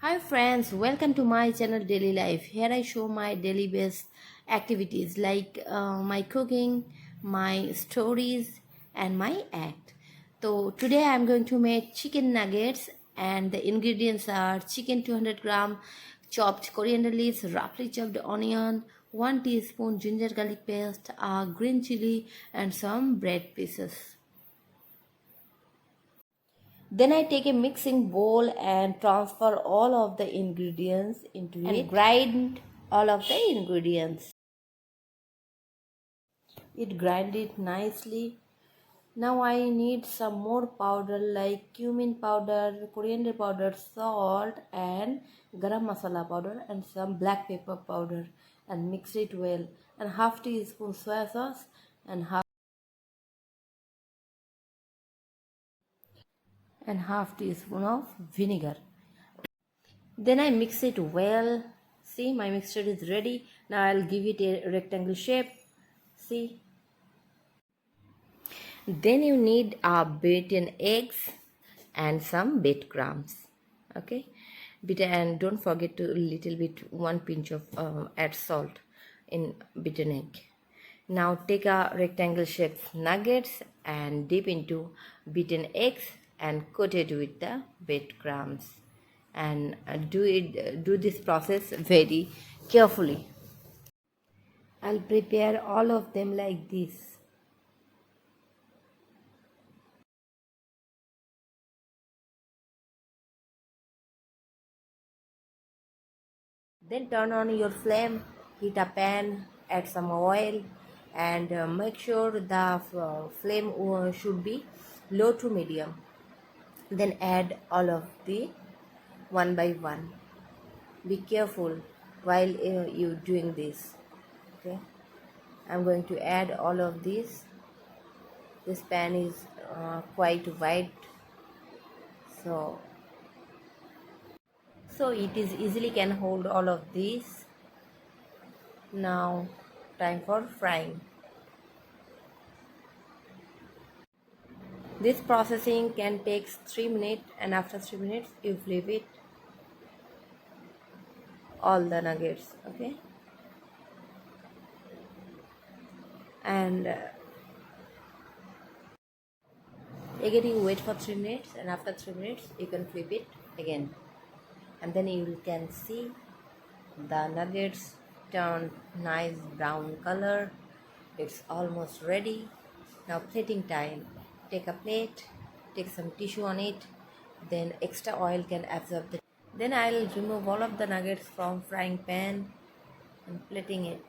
Hi friends, welcome to my channel Daily Life. Here I show my daily based activities like my cooking, my stories and my act. So today I am going to make chicken nuggets and the ingredients are chicken 200 gram, chopped coriander leaves, roughly chopped onion, 1 teaspoon ginger garlic paste, a green chili and some bread pieces. Then I take a mixing bowl and transfer all of the ingredients into it and grind all of the ingredients. It grind it nicely. Now I need some more powder like cumin powder, coriander powder, salt and garam masala powder and some black pepper powder and mix it well and half teaspoon soya sauce and half teaspoon of vinegar. Then I mix it well. See, my mixture is ready. Now I'll give it a rectangle shape. See. Then you need beaten eggs and some breadcrumbs. Okay. And don't forget to little bit 1 pinch of add salt in beaten egg. Now take a rectangle shaped nuggets and dip into beaten eggs and coat it with the breadcrumbs and do this process very carefully. I'll prepare all of them like this. Then turn on your flame, heat a pan, add some oil and make sure the flame should be low to medium. Then add all of the one by one. Be careful while you doing this. Okay, I'm going to add all of this. This pan is quite wide, so it is easily can hold all of these. Now time for frying. This processing can take 3 minutes and after 3 minutes you flip it all the nuggets. Okay, and again you wait for 3 minutes and after 3 minutes you can flip it again and then you can see the nuggets turn nice brown color. It's almost ready. Now plating time. Take a plate, take some tissue on it, then extra oil can absorb the. Then I'll remove all of the nuggets from frying pan and plating it.